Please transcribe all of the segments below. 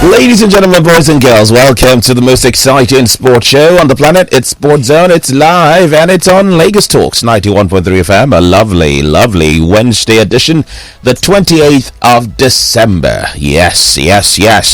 Ladies and gentlemen, boys and girls, welcome to the most exciting sports show on the planet. It's Sports Zone, it's live, and it's on Lagos Talks 91.3 FM. A lovely Wednesday edition, the 28th of December. Yes.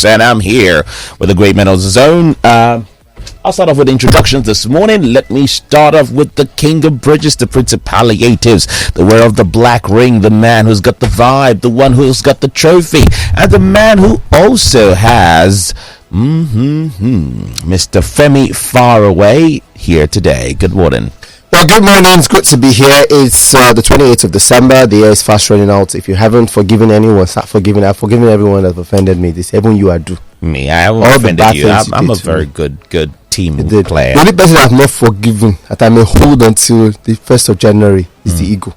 And I'm here with the great men of the zone. I'll start off with introductions this morning. Let me start off with the king of bridges, the prince of palliatives, the wearer of the black ring, the man who's got the vibe, the one who's got the trophy, and the man who also has Mr. Femi Faraway here today. Good morning. Well, good morning. It's good to be here. It's the 28th of December. The year is fast running out. If you haven't forgiven anyone, start forgiving. I've forgiven everyone that offended me. This even you are due. Me, I haven't offended you. I'm a very good team player. The only person I've not forgiven that I may hold until the 1st of January is the ego.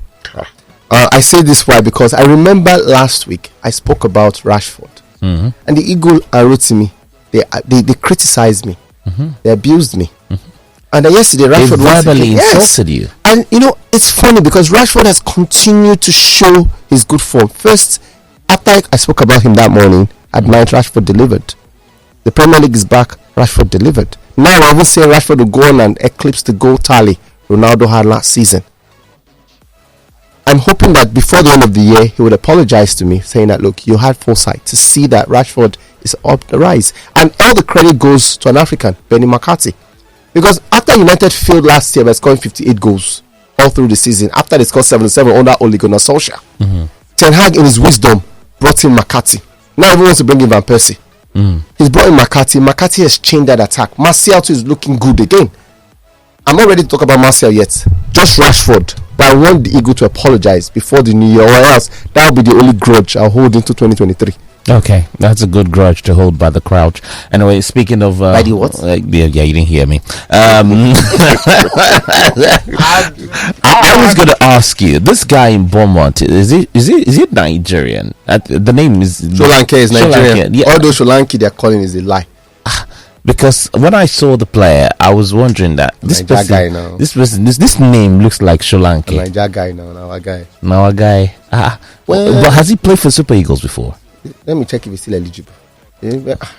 I say this why? Because I remember last week I spoke about Rashford, and the ego wrote to me. They criticized me. They abused me. And yesterday, Rashford verbally insulted you. And it's funny because Rashford has continued to show his good form. First, after I spoke about him that morning, at night, Rashford delivered. The Premier League is back. Rashford delivered. Now, I won't say Rashford will go on and eclipse the goal tally Ronaldo had last season. I'm hoping that before the end of the year, he would apologize to me, saying that, look, you had foresight to see that Rashford is up the rise. And all the credit goes to an African, Benny McCarthy. Because after United failed last year by scoring 58 goals all through the season, after they scored 77 under Ole Gunnar Solskjaer, Ten Hag in his wisdom brought in McCarthy. Now everyone wants to bring in Van Persie. He's brought in McCarthy. McCarthy has changed that attack. Martial too is looking good again. I'm not ready to talk about Martial yet. Just Rashford. But I want the Eagle to apologize before the new year, or else that will be the only grudge I'll hold into 2023. Okay, that's a good grudge to hold by the crouch. Anyway, speaking of by the what? Yeah, you didn't hear me. I was going to ask you, this guy in Beaumont, is it Nigerian? The name is Sri Lanka is Nigerian. Yeah. Although Sri Lanka they're calling is a lie. Because when I saw the player, I was wondering that this name looks like Sri Lanka. Niger guy now, our guy. But has he played for Super Eagles before? Let me check if he's still eligible.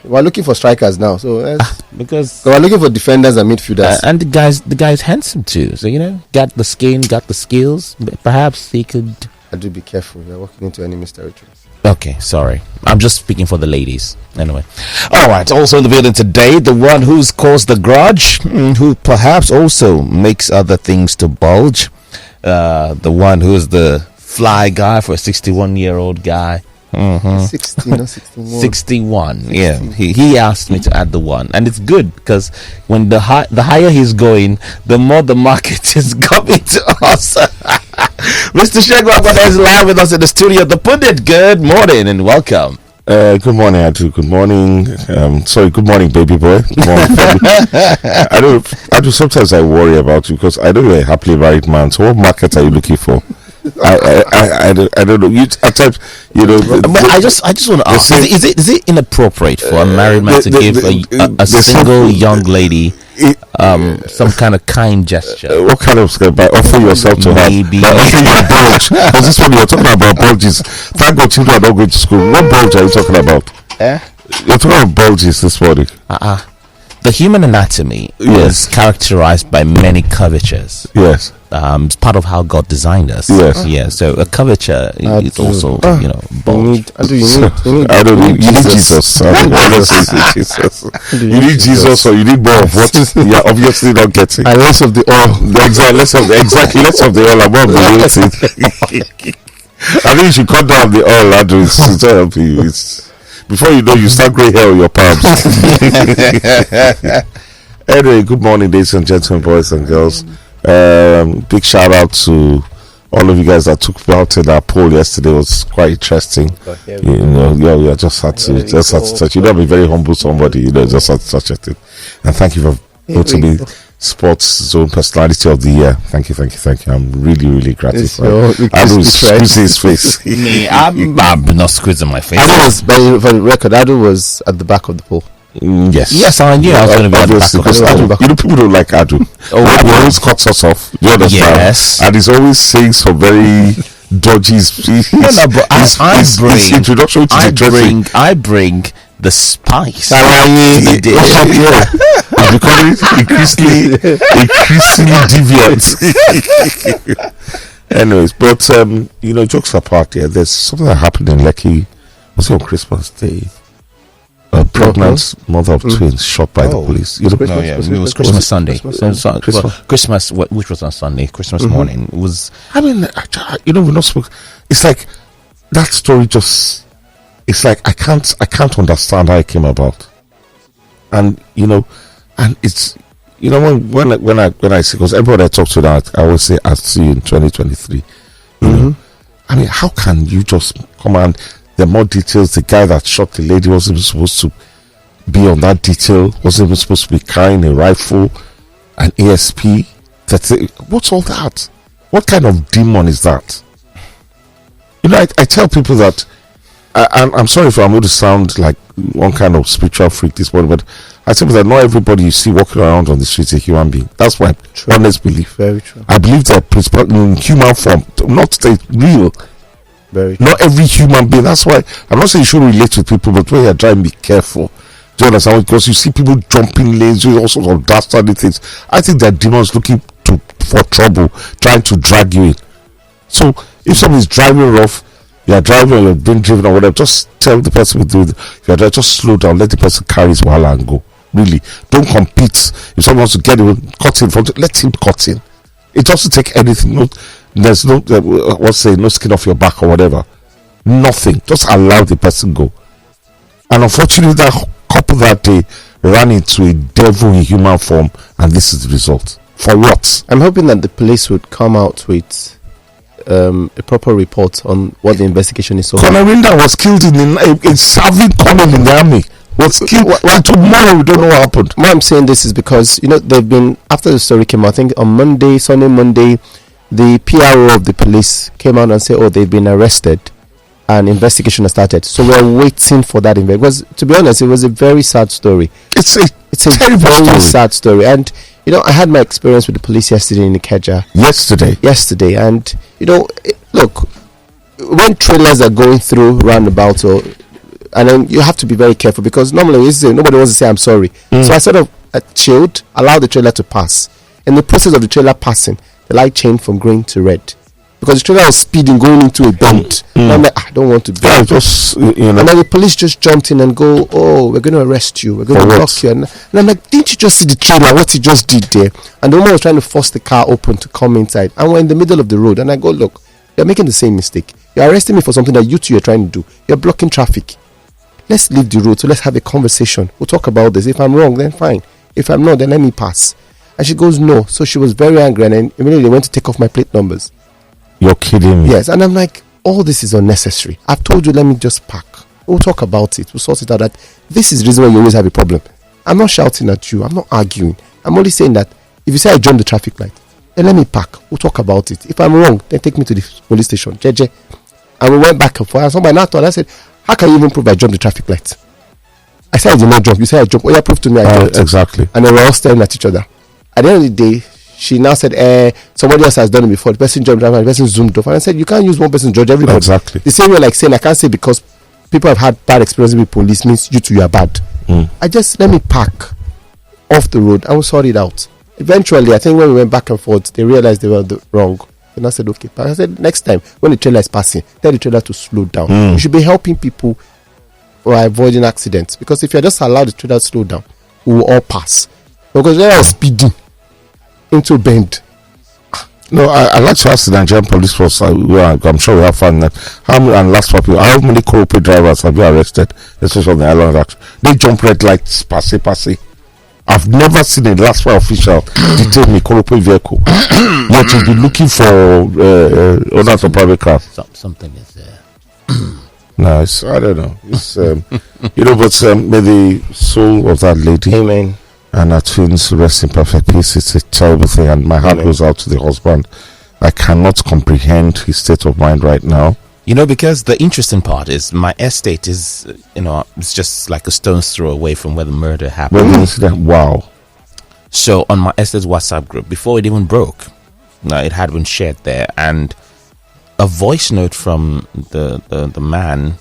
We're looking for strikers now, so because we're looking for defenders and midfielders. And the guy's handsome too. So got the skin, got the skills. Perhaps he could. I do be careful. You're walking into enemy's territory. Okay, sorry. I'm just speaking for the ladies. Anyway. All right. Also in the building today, the one who's caused the grudge, who perhaps also makes other things to bulge. The one who's the fly guy for a 61-year-old guy. 61. Yeah, he asked me to add the one, and it's good because when the higher he's going, the more the market is coming to us. Mr. Shegwagwada is live with us in the studio. The Pundit, good morning and welcome. Good morning, Adu. Good morning. Good morning, baby boy. Good morning, I do. Sometimes I worry about you because I know you're a happily married man. So, what market are you looking for? I don't know. At times, But I just want to ask: is it inappropriate for a married man to give a single young lady some kind of kind gesture? What kind of by offering yourself to her? Maybe by offering your bulge. Because this one you're talking about bulges. Thank God children are not going to school. What bulge are you talking about? You're talking about bulges this morning. The human anatomy is characterized by many curvatures. Yes. It's part of how God designed us. Yes. Yeah. So a curvature is also, bulge. You need Jesus. You need Jesus, or you need more of what you're obviously not getting. And less of the oil. Less of the oil. I'm not believing. I think you should cut down the oil, Andrew. To help you. Before you know, you start grey hair on your palms. Anyway, good morning, ladies and gentlemen, boys and girls. Big shout out to all of you guys that took part in our poll yesterday. It was quite interesting. Just had to touch. You know, be very humble somebody. Just had to touch it. And thank you for voting me Sports Zone Personality of the Year. Thank you. I'm really gratified. I was squeezing his face. I'm not squeezing my face. For the record, Adu was at the back of the poll. Yes, I knew I was going to be at the back. People don't like Adu. He always cuts us off. You understand? Yes. And he's always saying some very dodgy. But his introduction to the I bring the spice. It's becoming increasingly deviant. Anyways, but jokes apart, there's something that happened in Lekki. Was it on Christmas Day? A pregnant mother of twins shot by the police. It was Christmas Sunday. Christmas, which was on Sunday, Christmas morning. It was. I mean, we're not supposed. It's like that story just. It's like I can't understand how it came about, and it's when I see, because everybody I talk to now, I always say I'll see you in 2023. I mean, how can you just come and there are more details? The guy that shot the lady wasn't even supposed to be on that detail, wasn't even supposed to be carrying a rifle, an ASP. What's all that? What kind of demon is that? I tell people that I'm sorry if I'm going to sound like one kind of spiritual freak this morning, but I tell people that not everybody you see walking around on the streets is a human being. That's my honest belief. Very true. I believe that in human form, not real. Very true. Not every human being. That's why I'm not saying you should relate to people, but when you're driving, be careful. Do you understand? Because you see people jumping lanes, doing all sorts of dastardly things. I think that demons looking for trouble, trying to drag you in. So if somebody's driving rough, you are driving or you're being driven or whatever, just tell the person with you, you're driving, just slow down, let the person carry his wahala and go. Really, don't compete. If someone wants to get him cut in front, let him cut in. It doesn't take anything. There's no no skin off your back or whatever. Nothing. Just allow the person go. And unfortunately, that couple that day ran into a devil in human form, and this is the result. For what? I'm hoping that the police would come out with a proper report on what the investigation is. Colonel Rinda was killed in serving colonel in the army. Was killed. And tomorrow we don't know what happened. Why I'm saying this is because they've been, after the story came out, I think on Sunday Monday, the PRO of the police came out and said, they've been arrested and investigation has started. So we're waiting for that because, to be honest, it was a very sad story. It's a very sad story. And I had my experience with the police yesterday in Ikeja. Yesterday, and look, when trailers are going through roundabouts, and then you have to be very careful because normally nobody wants to say I'm sorry. So I sort of chilled, allowed the trailer to pass. In the process of the trailer passing, the light changed from green to red because the trailer was speeding going into a bend. And I'm like, I don't want to be. And then the police just jumped in and go, we're going to arrest you. We're going to lock you. And I'm like, didn't you just see the trailer? What he just did there? And the woman was trying to force the car open to come inside. And we're in the middle of the road. And I go, look, you're making the same mistake. You're arresting me for something that you're trying to do. You're blocking traffic. Let's leave the road. So let's have a conversation. We'll talk about this. If I'm wrong, then fine. If I'm not, then let me pass. And she goes, no. So she was very angry. And then immediately went to take off my plate numbers. You're kidding me. Yes. And I'm like, all this is unnecessary. I've told you, let me just park. We'll talk about it. We'll sort it out. That this is the reason why you always have a problem. I'm not shouting at you. I'm not arguing. I'm only saying that if you say I jumped the traffic light, then let me park. We'll talk about it. If I'm wrong, then take me to the police station. JJ. And we went back and forth. And somebody now thought, I said, how can you even prove I jumped the traffic light? I said I did not jump. You said I jumped. Prove to me I jumped. Exactly. And then we're all staring at each other. At the end of the day, she now said, somebody else has done it before. The person jumped and the person zoomed off. And I said, you can't use one person to judge everybody. Exactly. The same way like saying, I can't say because people have had bad experiences with police means you two, you are bad. I just, let me park off the road and we'll sort it out. Eventually, I think when we went back and forth, they realized they were wrong. And I said, okay. But I said, next time, when the trailer is passing, tell the trailer to slow down. You should be helping people who are avoiding accidents. Because if you just allow the trailer to slow down, we will all pass. Because they are speeding into a bend. No, I like to ask the Nigerian police force. I'm sure we have fun. How many corporate drivers have you arrested? Especially on the island action. They jump red lights, passe. I've never seen a last fire official detain a corporate vehicle. Yet you'll be looking for owners of private cars. Something is there. Nice. I don't know. It's but may the soul of that lady, amen, and her twins rest in perfect peace. It's a terrible thing, and my heart goes out to the husband. I cannot comprehend his state of mind right now. Because the interesting part is my estate is, it's just like a stone's throw away from where the murder happened. Wow. So on my estate's WhatsApp group, before it even broke, it had been shared there, and a voice note from the man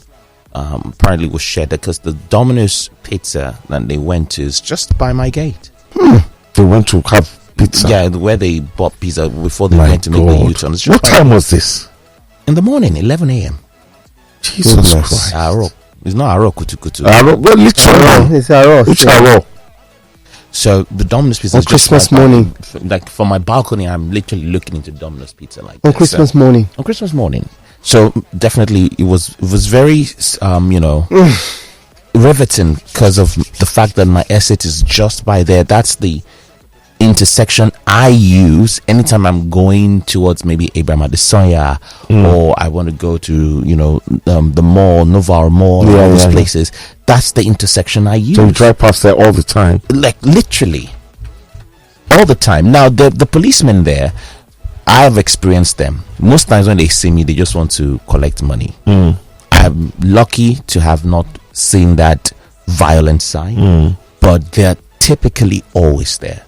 apparently was shared because the Domino's pizza that they went to is just by my gate. They went to have pizza. Yeah, where they bought pizza before they My went to make the God. U-turn. What time was this? In the morning, 11 a.m. Jesus Christ. Arok. It's not Arok kutu. Well, literally. It's a Which are So the Domino's pizza on is just Christmas right by- morning. like from my balcony, I'm literally looking into Domino's pizza like On this. Christmas morning. On Christmas morning. So definitely it was very riveting because of the fact that my exit is just by there. That's the intersection I use anytime I'm going towards maybe Abraham Adesanya or I want to go to the mall, Novar Mall, all those places. That's the intersection I use. So you drive past there all the time? Like literally all the time. Now the policemen there, I have experienced them. Most times when they see me, they just want to collect money. I'm lucky to have not seen that violent side, but they're typically always there.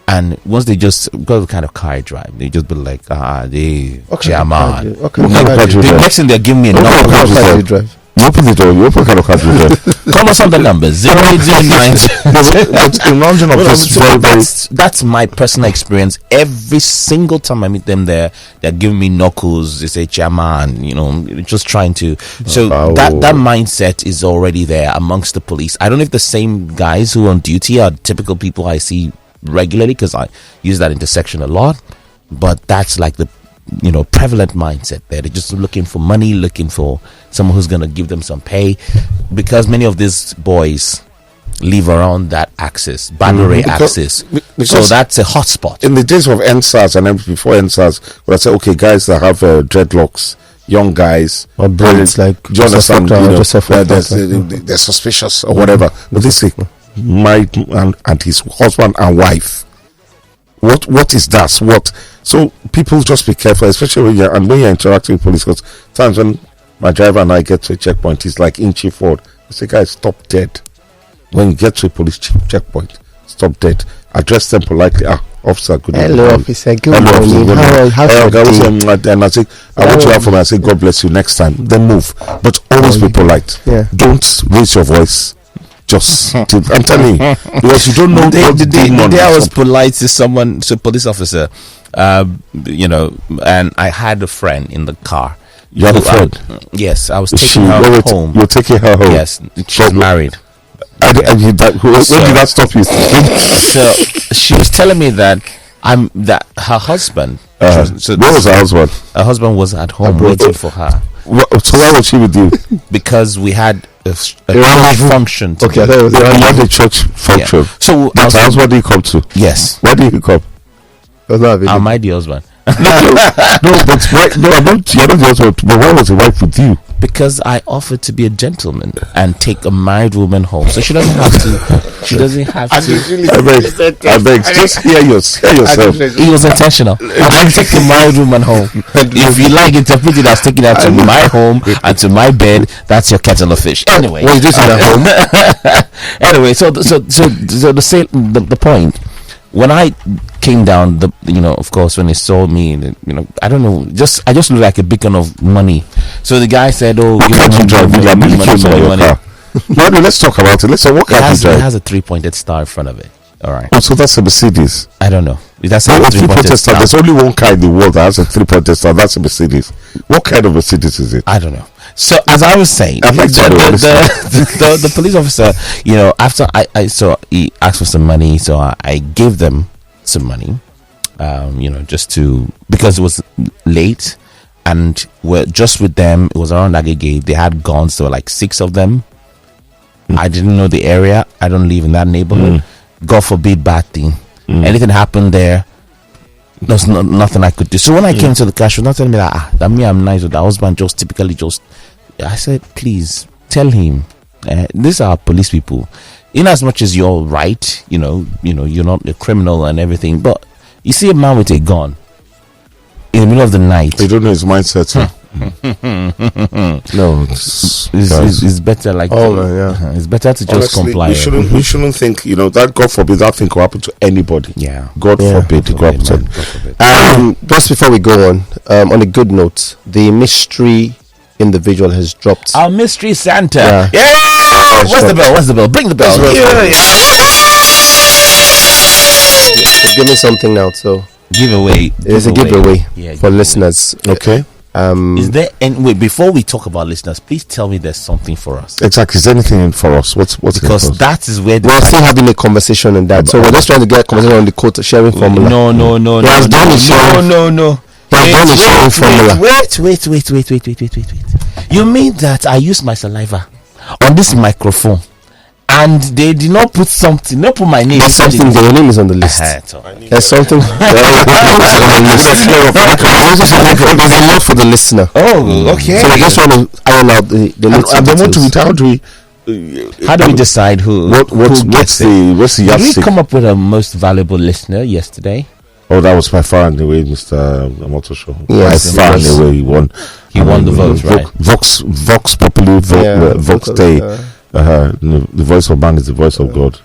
And once they just got the kind of car I drive, they just be like, German. The next thing they're giving me a number. How you drive? You open the door, you open kind of car you drive. Call us on the number 0809. But imagine of this very, very. That's my personal experience. Every single time I meet them there, they're giving me knuckles. They say, Chairman, just trying to. So that mindset is already there amongst the police. I don't know if the same guys who are on duty are typical people I see regularly because I use that intersection a lot. But that's like the prevalent mindset there. They're just looking for money, looking for someone who's going to give them some pay, because many of these boys live around that axis, boundary axis. So that's a hotspot. In the days of NSAS and before NSAS, when I say, okay, guys that have dreadlocks, young guys, or braids, like do you understand? They're suspicious or whatever. But they say, my and his husband and wife. What is that? What? So people just be careful, especially when you're interacting with police. Because times when my driver and I get to a checkpoint, he's like inching forward. I say, guys, stop dead. When you get to a police checkpoint, stop dead. Address them politely. Officer, good morning. Hello, officer. Good morning. How's your day? And I say, I want you out for me. I say, God bless you. Next time, then move. But always be polite. Yeah. Don't raise your voice. I'm telling you, because you don't know the day I was polite to someone, to a police officer, and I had a friend in the car. You had a friend? Yes, I was taking her home. You're taking her home? Yes, she's married. When did that stop you? So she was telling me that her husband. Where was her husband? Her husband was at home waiting for her. So why was she with you? Because we had a function. Okay, I thought it was a church function. Yeah. So that's the husband did he come to? Yes. Why did he come? Am I the husband? You're not the husband. But why was the wife with you? Because I offered to be a gentleman and take a married woman home, so she doesn't have to. She doesn't have to. I beg, just hear yourself. It was intentional. I take the married woman home. If you like, interpret it as taking her to my home and to my bed. That's your kettle of fish. Anyway, what is this at home? Anyway, so the point. When I came down, of course, when they saw me, I don't know, I just looked like a beacon of money. So the guy said, "Oh, you can't drive money." No, let's talk about it. Let's talk. What car you drive? It has a 3-pointed star in front of it. All right. Oh, so that's a Mercedes. I don't know. That's a 3-pointed star. There's only one car in the world that has a 3-pointed star. That's a Mercedes. What kind of Mercedes is it? I don't know. So as I was saying, the police officer, after I saw he asked for some money, so I gave them some money, just to, because it was late and we're just with them. It was around Agege. They had guns. There were like 6 of them. I didn't know the area. I don't live in that neighborhood. God forbid bad thing. Anything happened there, there's nothing I could do. So when I came to the car, she was not telling me that I'm nice, or the husband just typically just. I said, please tell him, these are police people. In as much as you're right, you're not a criminal and everything, but you see a man with a gun in the middle of the night. You don't know his mindset. No, it's better like. It's better to just comply. We shouldn't think, that God forbid that thing could happen to anybody. Yeah, God forbid. Just before we go on a good note, the mystery individual has dropped. Our mystery Santa. Yeah. Yeah. What's the bell? What's the bell? Bring the bell. Yeah. Give me something now. So Giveaway. it's a giveaway for listeners. Okay. Is there any wait before we talk about listeners? Please tell me there's something for us. Exactly. Is there anything in for us? What's Because in for us? that is where We're still having a conversation on that. So we're just trying to get a conversation on the quote sharing formula. No. He has done his sharing. No. He has done his sharing formula. Wait. You mean that I use my saliva on this microphone and they did not put something, not put my name? There's something. Your name is on the list. There's something. There's a lot for the listener. Oh, okay. So we're just trying to iron out the And then How do we decide who? What's gets it? the Did we yardstick? come up with a most valuable listener yesterday? Oh, that was by far and away, Mr. Amoto Show. Yes, by far and yes. away, he won. He won the vote, right? Vox Populi, Vox Day. The voice of man is the voice of God.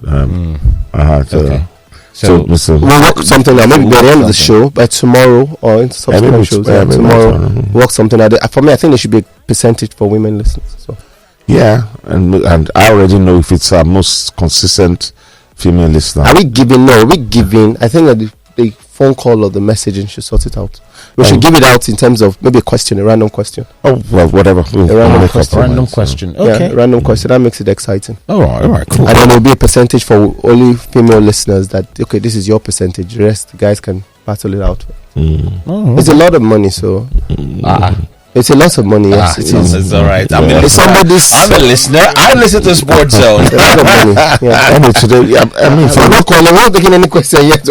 Okay. So, Mr. We'll work something out. Maybe by the end of the show, by tomorrow or in subsequent shows. Tomorrow, work something out. For me, I think there should be a percentage for women listeners. So. Yeah, and I already know if it's our most consistent female listener. Are we giving? No, are we giving? I think that the phone call or the messaging should sort it out. We should give it out in terms of maybe a random question. Oh, well, whatever. Random question. Okay. Yeah, random question. That makes it exciting. All right, cool. And then there'll be a percentage for only female listeners that, okay, this is your percentage. The rest, the guys can battle it out. It's a lot of money, so. It's a lot of money, yes. It's all right. I'm a listener. I listen to Sports Zone. A lot of money. Yeah. We're not taking any question yet.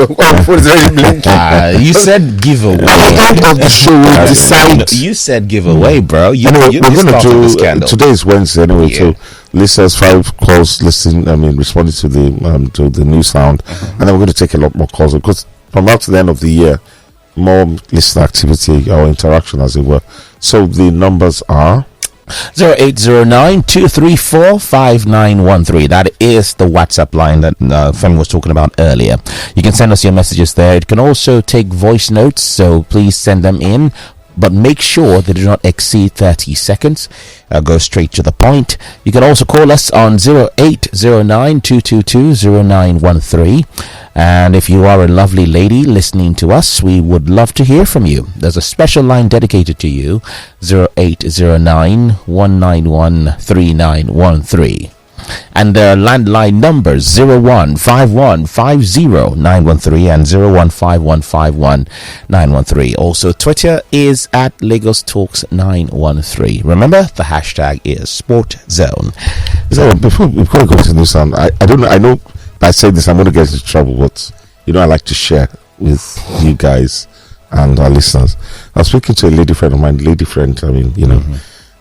You said giveaway. At the end of the show, we'll decide. You said giveaway, bro. We're going to do. Today is Wednesday anyway, so listeners 5 calls responding to the new sound, and then we're going to take a lot more calls because from now to the end of the year, more listener activity or interaction, as it were. So the numbers are 0809-234-5913. That is the WhatsApp line that Femi was talking about earlier. You can send us your messages there. It can also take voice notes, so please send them in, but make sure they do not exceed 30 seconds. Go straight to the point. You can also call us on 0809-222-0913. And if you are a lovely lady listening to us, we would love to hear from you. There's a special line dedicated to you, 0809-191-3913. And their landline numbers 0151509113 and 0151519113. Also, Twitter is at Lagos Talks 913. Remember, the hashtag is SportZone. So before we go to the sound, I don't know. I know by saying this I'm going to get into trouble, but I like to share with you guys and our listeners. I was speaking to a lady friend of mine,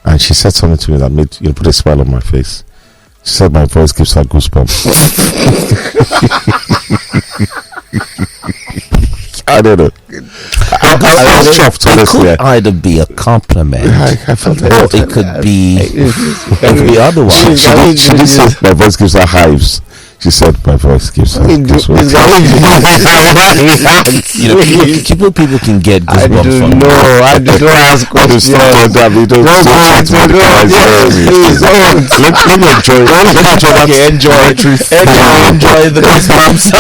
and she said something to me that made put a smile on my face. She said my voice gives her goosebumps. I don't know. I was chuffed, honestly. It could either be a compliment I felt or it could be otherwise. She did say my voice gives her hives. She said my voice gives her goosebumps. People can get goosebumps from I don't ask questions. Let me enjoy. enjoy the goosebumps.